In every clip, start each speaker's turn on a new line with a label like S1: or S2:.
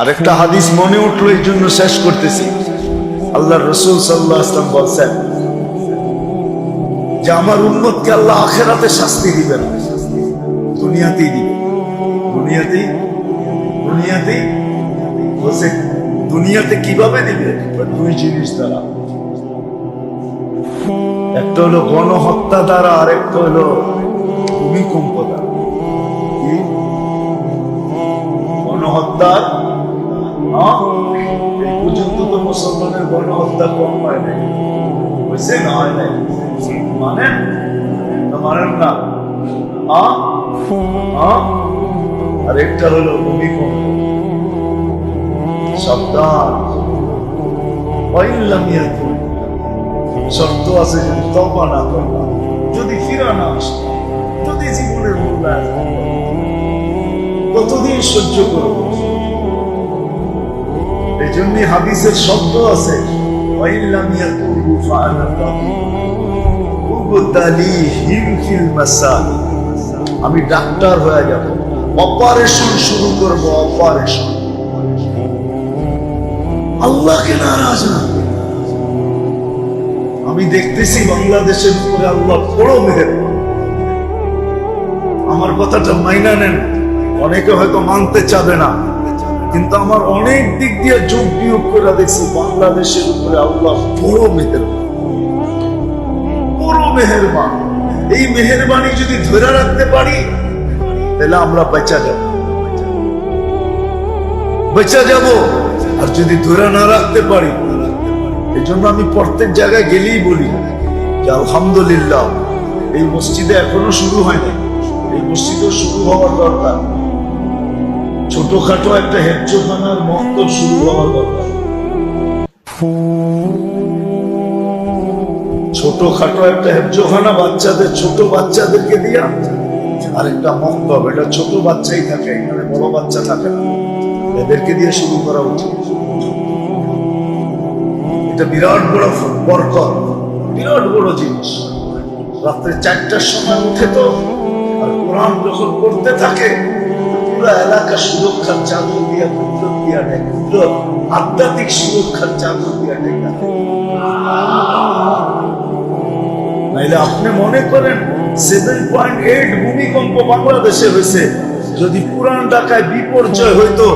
S1: আরেকটা হাদিস মনে উঠলো, এই জন্য শেষ করতেছি। আল্লাহ রসুল সাল্লাল্লাহু আলাইহি ওয়াসাল্লাম বলছেন যে আমার উম্মতকে আল্লাহ আখিরাতে শাস্তি দিবেন, দুনিয়াতেই দিবে। দুনিয়াতেই বলছে, দুনিয়াতে কিভাবে দিবে? দুই জিনিস দ্বারা, একটা হলো গণহত্যা দ্বারা, আর একটা হলো ভূমিকম্প দ্বারা। কি গণহত্যা? এই পর্যন্ত তো মুসলমানের গণহত্যা কম হয় নাই, হয়েছে না? হয় নাই মানেন না? মানেন না? আর একটা হলো ভূমিকম্প। সাবধান, শর্ত আছে, যদি তওবা না করবা, যদি ফিরা না আসে, যদি জীবনের মূল্যায়ন, কতদিন সহ্য করবো? এই জন্য হাদিসের শব্দ আছে, আমি ডাক্তার হয়ে যাব, অপারেশন শুরু করব, অপারেশন। আল্লাহকে নারাজ না। আমি দেখতেছি বাংলাদেশের উপরে আল্লাহ বড় মেহেরবান। আমার কথাটা মাইনা নেন, অনেকে হয়তো মানতে চাবে না, কিন্তু আমার অনেক দিক দিয়ে যোগ বিয়োগ করে দেখছি বাংলাদেশের উপরে আল্লাহ বড় মেহেরবান, বড় মেহেরবান। এই মেহেরবানি যদি ধরে রাখতে পারি, তাহলে আমরা বেঁচে যাব। আর যদি ধরে না রাখতে পারি, এই জন্য আমি প্রত্যেক জায়গায় গেলেই বলি যে আলহামদুলিল্লাহ, এই মসজিদে এখনো শুরু হয়নি, এই মসজিদও শুরু হওয়ার দরকার। ছোটখাটো একটা হেফজখানার মক্তব শুরু হওয়ার দরকার। ছোটখাটো একটা হেফজখানা, বাচ্চাদের, ছোট বাচ্চাদেরকে দিয়া আরেকটা মক্তব। এটা ছোট বাচ্চাই থাকে, এখানে বড় বাচ্চা থাকে না, এদেরকে দিয়ে শুরু করা উচিত। এটা বিরাট বড় বরকত, বিরাট বড় জিনিস। রাত্রে 4টার সময় উঠে তো, আর কোরআন যখন পড়তে থাকে, পুরো এলাকা সুরক্ষার চাদর দিয়া, কুদরত দিয়া নেয়, কুদরত আধ্যাত্মিক সুরক্ষার চাদর দিয়া নেয়। নাইলে আপনি মনে করেন 7.8 ভূমিকম্প বাংলাদেশে হয়েছে, যদি পুরান ঢাকায় বিপর্যয় হইতো,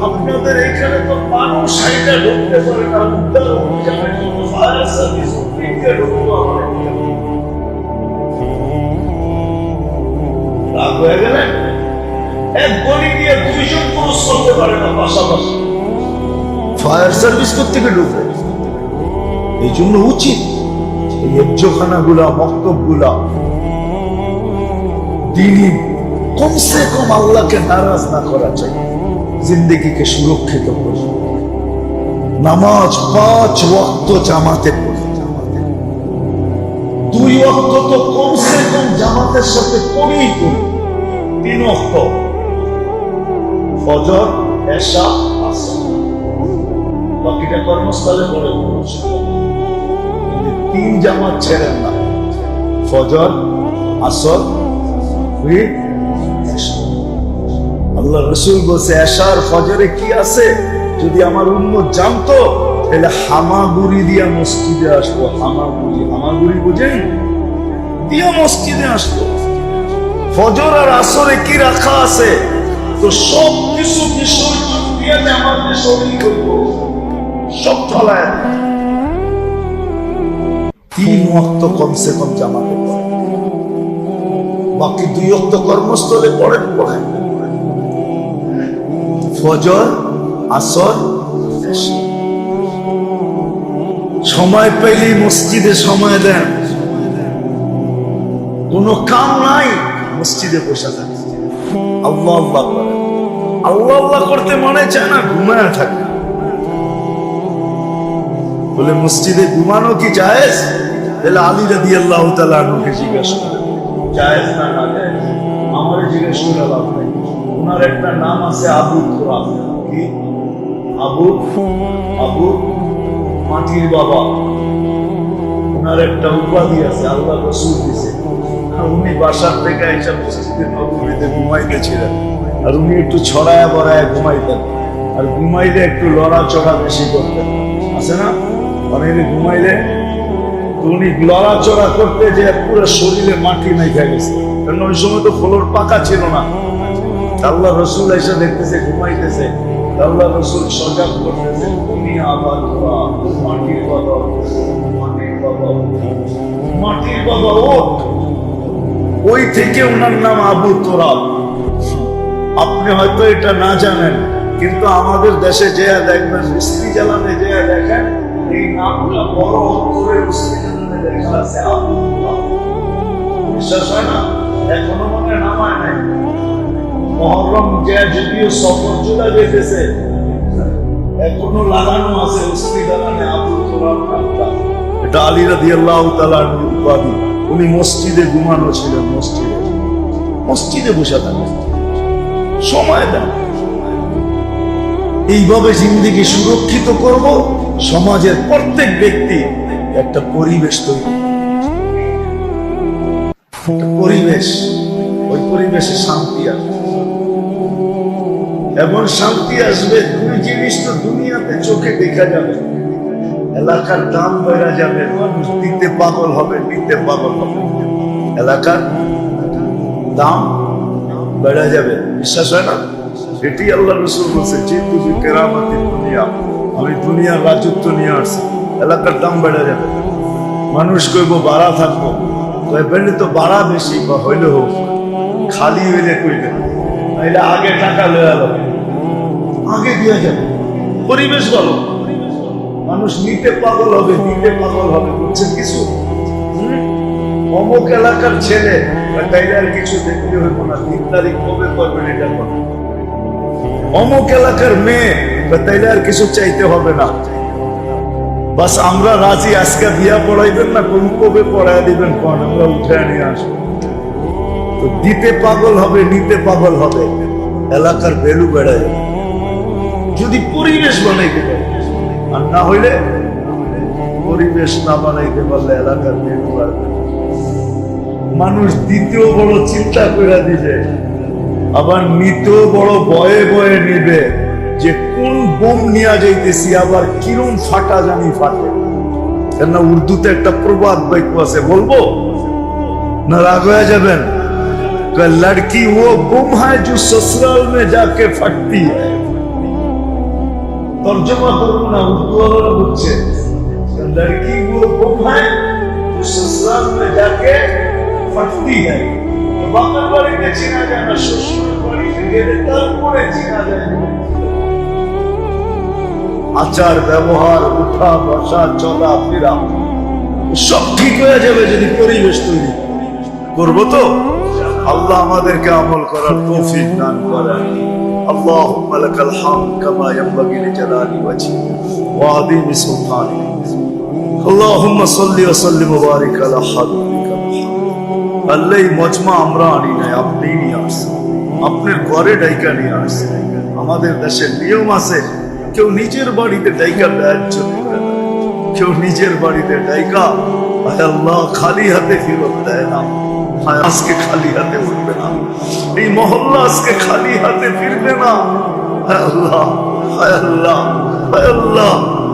S1: আপনাদের এখানে তো মানুষ হাইটা ঢুকতে পারে না, উদ্ধার অভিযানের জন্য ফায়ার সার্ভিস ঢুকতে রাগ হয়ে গেলেন। এক গলি দিয়ে 2জন পুরুষ করতে পারে না পাশাপাশি, ফায়ার সার্ভিস কোত্থেকে ঢুকবে? এই জন্য উচিত এই হেফজখানা গুলা, মক্তব গুলা দিনই কমসে কম আল্লাহকে নারাজ না করা চাই, জিন্দগিকে সুরক্ষিত করে। নামাজ 5 ওয়াক্ত জামাতে পড়ে, 2 ওয়াক্ত তো কমসে কম জামাতের সাথে পড়েই পড়ি, 3 ওয়াক্ত ফজর, এশা, আসর, বাকিটা কর্মস্থলে পড়ে। 3 জামাত ছেড়েন না, ফজর, আসর, আল্লাহ রসুল বলছে এশার ফজরে কি আছে, যদি আমার উম্মত জানতো, তাহলে হামাগুড়ি দিয়া মসজিদে আসতো। হামাগুড়ি বুঝেন? দিয়া মসজিদে আসতো। ফজর আর আসরে কি রাখা আছে, তো সব কিছু বিষয় দিয়ে আমাদের শরীর করবো, সব ফলায়। 3 ওয়াক্ত কমসে কম জামাতে পড়ে, বাকি 2 ওয়াক্ত কর্মস্থলে পড়েন। ফজর, আসর, সময় পেলেই মসজিদে সময় দেন। কোনো কাম নাই, মসজিদে বসে থাকে, আল্লাহ আল্লাহ করে। আল্লাহ আল্লাহ করতে মনে চায় না, ঘুমায় থাকে। বলে মসজিদে ঘুমানো কি জায়েজ? তাহলে আলী রাদিয়াল্লাহু তাআলা আনহুকে জিজ্ঞাসা করে, জায়েজ না না জায়েজ? আমারে জিজ্ঞাসা করে লাভ নাই। ওনার একটা নাম আছে আবু তুরাব। কি? আবু মাটির বাবা। ওনার একটা উপাধি আছে, আল্লাহ রাসূল দিয়েছে। উনি বাসার থেকে এসে মসজিদে নববীতে ঘুমাইতেছিলেন, আর উনি একটু ছড়ায়া বড়ায় ঘুমাইতেন। আর ঘুমাইলে একটু লড়াচড়া বেশি করতেন, আছে না? অনেকে ঘুমাইলে উনি লড়াচড়া করতে যে পুরো শরীরে মাটি নাইখা গেছে, কারণ ওই সময় তো ফ্লোর পাকা ছিল না। আল্লাহ রসুল এসে দেখতেছে ঘুমাইতেছে, আল্লাহ রসুল সজাগ করতেছে, তুমি আবার মাটির বাবা, মাটির বাবা, মাটির বাবা ওঠ। ওই থেকে ওনার নাম আবু তোরাব। আপনি হয়তো এটা না জানেন, কিন্তু আমাদের দেশে যে দেখবেন মিস্ত্রি জ্বালানে যে দেখেন এই নামটা বড় করে মিস্ত্রি জ্বালানে লেখা আছে আবু তোরাব। বিশ্বাস হয় না? এখনো মনে নামায় নাই। মহরম যে যদিও সফর চলে যেতেছে, এখনো লাগানো আছে মিস্ত্রি জ্বালানে আবু তোরাব নামটা। এটা আলী রাদিয়াল্লাহু তাআলার উপাধি। উনি মসজিদে ঘুমানো ছিলেন, মসজিদে বসে থাকেন, সময় দেন। এইভাবে জিন্দেগি সুরক্ষিত করব। সমাজের প্রত্যেক ব্যক্তি একটা পরিবেশ তৈরি, পরিবেশ, ওই পরিবেশে শান্তি আসবে। এমন শান্তি আসবে, দুই জিনিস তো দুনিয়াতে চোখে দেখা যাবে। এলাকার দাম বেড়ে যাবে, মানুষ দিতে পাগল হবে, নিতে পাগল হবে। এলাকার দাম বেড়ে যাবে, বিশ্বাস হয় না? এটি আল্লাহ রসুল বলছে, যে তুমি কেরামতি দুনিয়া, আমি দুনিয়ার রাজত্ব নিয়ে আসছি। এলাকার দাম বেড়ে যাবে, মানুষ কইব বাড়া থাকবো, কইবেন তো বাড়া বেশি বা হইলে হোক, খালি হইলে কইবেন নাইলে আগে টাকা লয়ে গেল, আগে দিয়ে যাবে। পরিবেশ বলো, মানুষ নিতে পাগল হবে, দিতে পাগল হবে, বুঝছেন কিছু? অমুক এলাকার ছেলে তাইলে আর কিছু দেখতে হইব না, 3 তারিখ কবে করবেন এটা করবেন। অমুক এলাকার মেয়ে তাইলে আর কিছু চাইতে হবে না, বাস আমরা রাজি। আজকে বিয়া পড়াইবেন না, কোন কবে পড়াই দিবেন, কোন আমরা উঠে নিয়ে আসবো। তো দিতে পাগল হবে, নিতে পাগল হবে, এলাকার ভ্যালু বেড়ে যাবে যদি পরিবেশ বানাইতে পারে। আর না হইলে পরিবেশ না বানাইতে পারলে এলাকার ভ্যালু বাড়বে। মানুষ দিতেও বড় চিন্তা করে দিবে, আবার নিতেও বড় বয়ে বয়ে নিবে যে কোন বোম নিয়ে যাইতেছি, আবার কিরম ফাটা জানি ফাটে। কেন উর্দুতে একটা প্রবাদ বাক্য আছে, বলবো না? রাগ হয়ে যাবেন। লড়কি ও বোম হয় जो ससुराल में जाके फटती है। তর্জমা করবো না, উর্দু ওরা বুঝছে। লড়কি ও বোম হয় जो ससुराल में जाके फटती है। বাপের বাড়িতে চেনা যায় না, শ্বশুরের বাড়িতে গেলে তারপরে চেনা যায়। আচার ব্যবহার, উঠা বসা, চলা ফেরা সব ঠিক হয়ে যাবে যদি পরিবেশ তৈরি করবো। তো আল্লাহ আমাদেরকে আমল করার তৌফিক দান করেন। اللهم لك الحمد كما ينبغي لجلال وجهك وعظيم سلطانك اللهم صل وسلم وبارك على حبيبك محمد। আল্লাহ মজমা আমরা আনি নাই, আপনি নিয়ে আসছেন, আপনার ঘরে ডাইকা নিয়ে আসছেন। আমাদের দেশের নিয়ম আছে, কেউ নিজের বাড়িতে ডাইকা ব্যর্থ করে না, কেউ নিজের বাড়িতে ডাইকা আল্লাহ খালি হাতে ফেরত দেয় না। আজকে খালি হাতে উঠবে না, এই মহল্লা আজকে খালি হাতে ফিরবে না। আল্লাহ, আল্লাহ, আল্লাহ,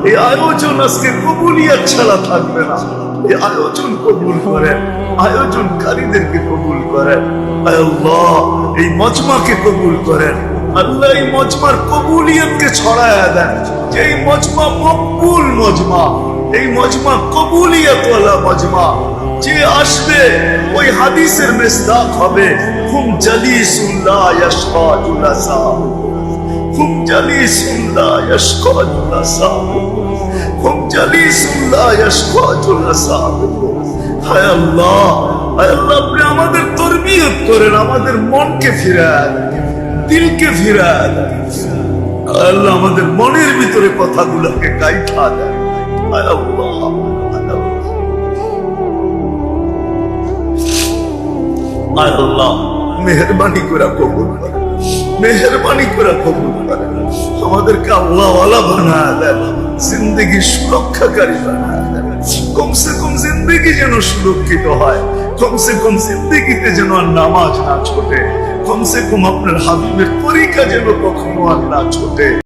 S1: এই আয়োজন আজকে কবুলিয়াত ছাড়া থাকবে না। এই আয়োজন কবুল করেন, আয়োজনকারীদেরকে কবুল করেন। আল্লাহ, এই মজমাকে কবুল করেন। আল্লাহ, এই মজমার কবুলিয়তকে ছড়ায়া দেন, যে এই মজমা মকবুল মজমা, এই মজমা কবুলিয়তওয়ালা মজমা। যে আসবে ওই হাদিসের মিসদাক হবে, হুম জালিসুন লা ইয়াশকা জুলাসাহু, হুম জালিসুন লা ইয়াশকা জুলাসাহু, হুম জালিসুন লা ইয়াশকা জুলাসাহু। হায় আল্লাহ, হায় আল্লাহ, আপনি আমাদের তরবিয়ত করেন, আমাদের মনকে ফিরায় দেন, দিলকে ফিরায় দেন। আল্লাহ, আমাদের মনের ভিতরে কথাগুলোকে গাইথা দেন। হায় আল্লাহ, আল্লাহ, মেহরবানি করে কবুল করেন, মেহরবানি করে কবুল করেন। আমাদেরকে আল্লাহ ওয়ালা বানায় দেন, জিন্দগি সুরক্ষাকারী বানায় দেন। কমসে কম জিন্দগি যেন সুরক্ষিত হয়, কমসে কম জিন্দগিতে যেন আর নামাজ না ছোটে, কমসে কম আপনার হাবিবের তরিকা যেন কখনো আর না ছোটে।